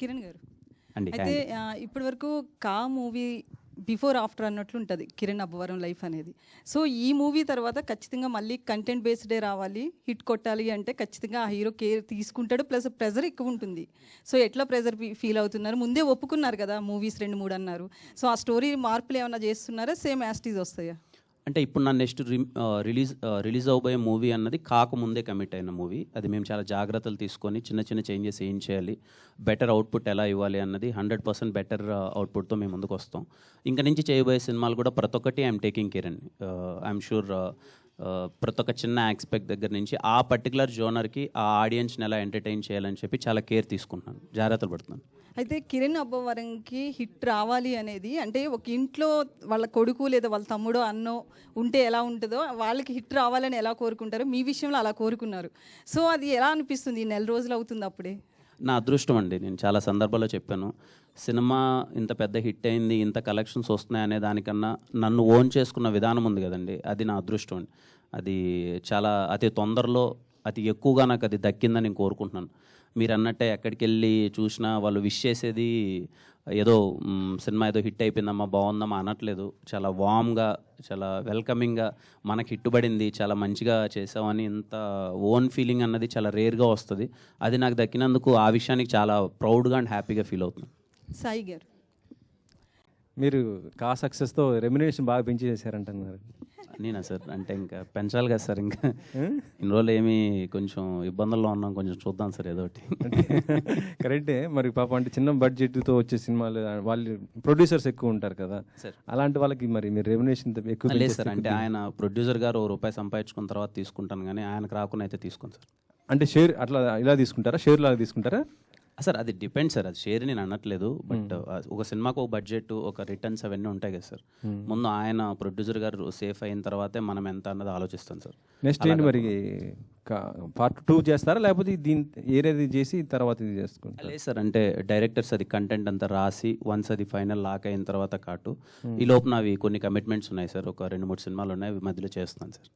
కిరణ్ గారు అండి అయితే ఇప్పటి వరకు కా మూవీ బిఫోర్ ఆఫ్టర్ అన్నట్లు ఉంటుంది కిరణ్ అబ్బవరం లైఫ్ అనేది. సో ఈ మూవీ తర్వాత ఖచ్చితంగా మళ్ళీ కంటెంట్ బేస్డే రావాలి, హిట్ కొట్టాలి అంటే ఖచ్చితంగా ఆ హీరో కేర్ తీసుకుంటాడు, ప్లస్ ప్రెజర్ ఎక్కువ ఉంటుంది. సో ఎట్లా ప్రెజర్ ఫీల్ అవుతున్నారు? ముందే ఒప్పుకున్నారు కదా మూవీస్ 2-3 అన్నారు. సో ఆ స్టోరీ మార్పులు ఏమైనా చేస్తున్నారా, సేమ్ యాస్టీజ్ వస్తాయా? అంటే ఇప్పుడు నా నెక్స్ట్ రిలీజ్ అవబోయే మూవీ అన్నది కాకముందే కమిట్ అయిన మూవీ. అది మేము చాలా జాగ్రత్తలు తీసుకొని చిన్న చిన్న చేంజెస్ ఏం చేయాలి, బెటర్ అవుట్పుట్ ఎలా ఇవ్వాలి అన్నది 100% బెటర్ అవుట్పుట్తో మేము ముందుకు వస్తాం. ఇంకా నుంచి చేయబోయే సినిమాలు కూడా ప్రతి ఒక్కటి ఐఎమ్ టేకింగ్ కేర్ అండి. ఐఎమ్ షూర్ ప్రతి ఒక్క చిన్న ఆస్పెక్ట్ దగ్గర నుంచి ఆ పర్టికులర్ జోనర్కి ఆ ఆడియన్స్ని ఎలా ఎంటర్టైన్ చేయాలని చెప్పి చాలా కేర్ తీసుకుంటున్నాను, జాగ్రత్తలు పడుతున్నాను. అయితే కిరణ్ అబ్బవరంకి హిట్ రావాలి అనేది అంటే ఒక ఇంట్లో వాళ్ళ కొడుకు లేదా వాళ్ళ తమ్ముడో అన్నో ఉంటే ఎలా ఉంటుందో వాళ్ళకి హిట్ రావాలని ఎలా కోరుకుంటారో మీ విషయంలో అలా కోరుకున్నారు. సో అది ఎలా అనిపిస్తుంది? ఈ నెల రోజులు అవుతుంది అప్పుడే. నా అదృష్టం అండి. నేను చాలా సందర్భాల్లో చెప్పాను, సినిమా ఇంత పెద్ద హిట్ అయింది, ఇంత కలెక్షన్స్ వస్తున్నాయి అనే దానికన్నా నన్ను ఓన్ చేసుకున్న విధానం ఉంది కదండి, అది నా అదృష్టం అండి. అది చాలా అతి తొందరలో అతి ఎక్కువగా నాకు అది దక్కిందని నేను కోరుకుంటున్నాను. మీరు అన్నట్టే ఎక్కడికి వెళ్ళి చూసినా వాళ్ళు విష్ చేసేది ఏదో సినిమా ఏదో హిట్ అయిపోయిందమ్మా బాగుందమ్మా అనట్లేదు. చాలా వామ్గా, చాలా వెల్కమింగ్గా మనకి హిట్టుబడింది, చాలా మంచిగా చేసామని ఇంత ఓన్ ఫీలింగ్ అన్నది చాలా రేర్గా వస్తుంది. అది నాకు దక్కినందుకు ఆ విషయానికి చాలా ప్రౌడ్గా అండ్ హ్యాపీగా ఫీల్ అవుతున్నాను. సాయి గారు, మీరు కా సక్సెస్తో రెమ్యునరేషన్ బాగా పెంచి చేశారంటున్నారు. నేనా సార్? అంటే ఇంకా పెంచాలి కదా సార్, ఇంకా ఇన్ని రోజులు ఏమి కొంచెం ఇబ్బందుల్లో ఉన్నాం, కొంచెం చూద్దాం సార్ ఏదో ఒకటి. కరెక్టే. మరి పాపం అంటే చిన్న బడ్జెట్తో వచ్చే సినిమాలు వాళ్ళు ప్రొడ్యూసర్స్ ఎక్కువ ఉంటారు కదా సార్, అలాంటి వాళ్ళకి మరి మీరు రెమ్యునరేషన్ ఎక్కువ లేదు సార్. అంటే ఆయన ప్రొడ్యూసర్ గారు రూపాయి సంపాదించుకున్న తర్వాత తీసుకుంటాను, కానీ ఆయనకు రాకుండా అయితే తీసుకోను సార్. అంటే షేర్ అట్లా ఇలా తీసుకుంటారా, షేర్ లాగా తీసుకుంటారా? సార్ అది డిపెండ్ సార్, అది షేర్ నేను అనట్లేదు. బట్ ఒక సినిమాకు ఒక బడ్జెట్, ఒక రిటర్న్స్ అవన్నీ ఉంటాయి కదా సార్. ముందు ఆయన ప్రొడ్యూసర్ గారు సేఫ్ అయిన తర్వాతే మనం ఎంత అన్నది ఆలోచిస్తాం సార్. నెక్స్ట్ ఏంటి మరి, పార్ట్ 2 చేస్తారా లేకపోతే దీని ఏరేది చేసి తర్వాత ఇది చేసుకుంటారా? లేదు సార్, అంటే డైరెక్టర్స్ అది కంటెంట్ అంతా రాసి వన్స్ అది ఫైనల్ లాక్ అయిన తర్వాత కాటు ఈ లోపు నావి కొన్ని కమిట్మెంట్స్ ఉన్నాయి సార్. ఒక 2-3 సినిమాలు ఉన్నాయి, అవి మధ్యలో చేస్తున్నాను సార్.